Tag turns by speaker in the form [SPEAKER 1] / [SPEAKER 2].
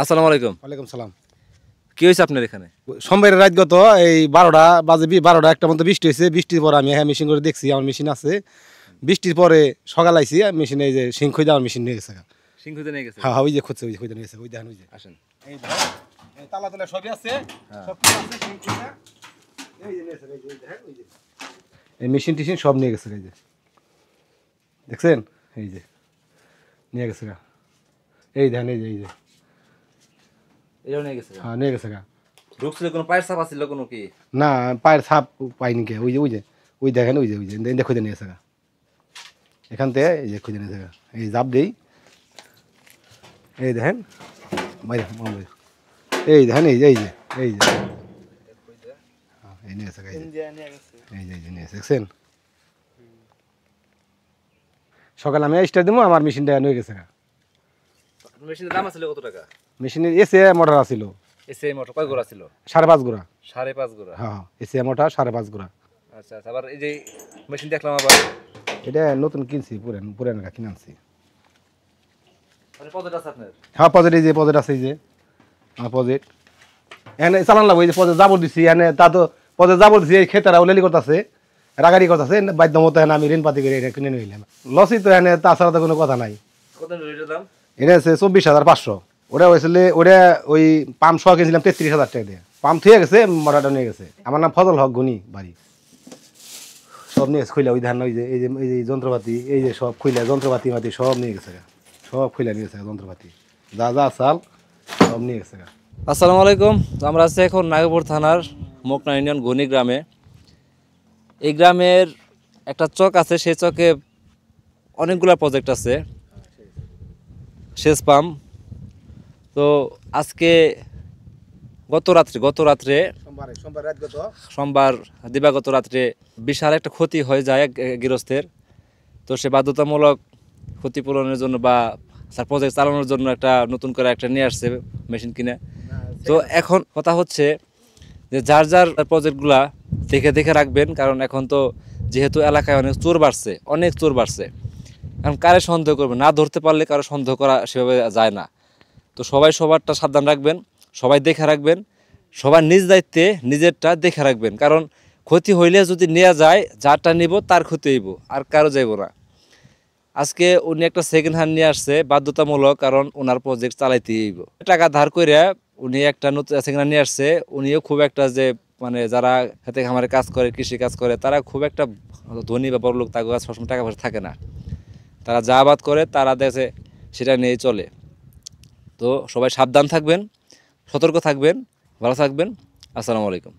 [SPEAKER 1] আসসালামু আলাইকুম।
[SPEAKER 2] ওয়ালাইকুম সালাম।
[SPEAKER 1] কি হয়েছে আপনার এখানে?
[SPEAKER 2] সোমবারের রাত গত এই 12টা বাজে 12টা একটা মতো বৃষ্টি হয়েছে। বৃষ্টির পর আমি মেশিন করে দেখছি, আমার মেশিন আছে। বৃষ্টির পরে সকাল আইছি মেশিনে এই যে সিং খুঁজে আমার মেশিন নিয়ে গেছে।
[SPEAKER 1] সিং খুঁজে নিয়ে গেছে?
[SPEAKER 2] হ্যাঁ, ওই যে খুঁজছে, ওই যে খুঁজে নিয়ে গেছে, ওই দেখেন, ওই যে
[SPEAKER 1] আসেন।
[SPEAKER 2] এই দেখেন, এই তালা তালা সবই আছে,
[SPEAKER 1] হ্যাঁ।
[SPEAKER 2] সব কিছু আছে, সিং খুঁজে এই যে নিয়েছে, এই যে ওই দেখেন, ওই যে এই মেশিন টিশিন সব নিয়ে গেছে। এই যে দেখছেন, এই যে নিয়ে গেছে গা। এই দেখেন, এই যে এই যে
[SPEAKER 1] এটাও নিয়ে গেছে?
[SPEAKER 2] হ্যাঁ, নিয়ে গেছে গা।
[SPEAKER 1] ঢুকছিল কোনো পায়ের ছাপ আছিল কোনো কি?
[SPEAKER 2] না, পায়ের ছাপ পাইনি কে। ওই যে ওই যে ওই দেখেন, ওই যে ওই যে খুঁজে নিয়েছে গা। এখান থেকে এই যে খুঁজে নিয়েছে গা। এই জাপ দেই, এই দেখেন বাইরে, এই দেখেন, এই যে এই যে এই যে এই নিয়েছে গা, এই যে এই যে নিয়েছে, দেখছেন। সকালে আমি স্টার্ট দেবো, আমার মেশিনটা নিয়ে গেছে গা।
[SPEAKER 1] মেশিনের দাম আছিল কত টাকা?
[SPEAKER 2] মেশিনের এসে মোটর আছিল
[SPEAKER 1] এসএ মোটর কয় গোড়া ছিল?
[SPEAKER 2] 5.5 গোড়া।
[SPEAKER 1] 5.5 গোড়া?
[SPEAKER 2] হ্যাঁ, এসে মোটর 5.5 গোড়া।
[SPEAKER 1] আচ্ছা আচ্ছা। আবার এই যে মেশিন দেখলাম আবার
[SPEAKER 2] এটা নতুন কিনছি, পুরান কিনে আনছি।
[SPEAKER 1] মানে পজেট আছে আপনার?
[SPEAKER 2] হ্যাঁ, পজেট, এই যে পজেট আছে, এই যে হ্যাঁ পজেট। এখানে চালান লাগবো, এই যে পজেট জাবর দিচ্ছি, এখানে তা তো পজেট জাবর দিচ্ছি, এই খেতারা উলেলি করতেছে, রাগারি করতেছে, বাধ্য মতো এখানে আমি ঋণ পাতি করে এটা কিনে নিলাম। লসই তো এখানে, তাছাড়া তো কোনো কথা নাই।
[SPEAKER 1] কত এটার দাম?
[SPEAKER 2] এটা আছে 24,500। ওটা হয়েছিল, ওটা ওই পাম্প সহ কিনছিলাম 33,000 টাকা দিয়ে। পাম্প থুয়ে গেছে, মোটরটা নিয়ে গেছে। আমার নাম ফজল হক গনি, বাড়ি। সব নিয়ে গেছে খুইলা, ওই ধান, ওই যে এই যে এই যে যন্ত্রপাতি, এই যে সব খুইলা যন্ত্রপাতি মাতি সব নিয়ে গেছে, সব খুইলা নিয়ে গেছে যন্ত্রপাতি, যা যা চাল সব নিয়ে গেছে।
[SPEAKER 1] আসসালামু আলাইকুম। তো আমরা আছি এখন নাগপুর থানার মোকনা ইউনিয়ন গনি গ্রামে। এই গ্রামের একটা চক আছে, সেই চকে অনেকগুলা প্রজেক্ট আছে, সেচ পাম্প। তো আজকে গত রাত্রে সোমবার দিবাগত রাত্রে বিশাল একটা ক্ষতি হয়ে যায় এক গৃহস্থের। তো সে বাধ্যতামূলক ক্ষতিপূরণের জন্য বা তার প্রজেক্ট চালানোর জন্য একটা নতুন করে একটা নিয়ে আসছে মেশিন কিনে। তো এখন কথা হচ্ছে যে যার যার প্রজেক্টগুলা দেখে দেখে রাখবেন, কারণ এখন তো যেহেতু এলাকায় অনেক চোর বাড়ছে, এখন কারে সন্দেহ করবে, না ধরতে পারলে কারো সন্দেহ করা সেভাবে যায় না। তো সবাই সবারটা সাবধান রাখবেন, সবাই দেখে রাখবেন, সবার নিজ দায়িত্বে নিজেরটা দেখে রাখবেন, কারণ ক্ষতি হইলে যদি নেওয়া যায়, যারটা নিব তার ক্ষতি হইব, আর কারো যাইব না। আজকে উনি একটা সেকেন্ড হ্যান্ড নিয়ে আসছে বাধ্যতামূলক, কারণ ওনার প্রজেক্ট চালাইতেই হইব। টাকা ধার করে উনি একটা নতুন সেকেন্ড হ্যান্ড নিয়ে আসছে। উনিও খুব একটা যে মানে যারা খেতে খামারে কাজ করে, কৃষি কাজ করে, তারা খুব একটা ধনী বা বড় লোক, তার কাছে সবসময় টাকা পয়সা থাকে না। তারা যা আবাদ করে তারা দেশে সেটা নিয়েই চলে। তো সবাই সাবধান থাকবেন, সতর্ক থাকবেন, ভালো থাকবেন। আসসালামু আলাইকুম।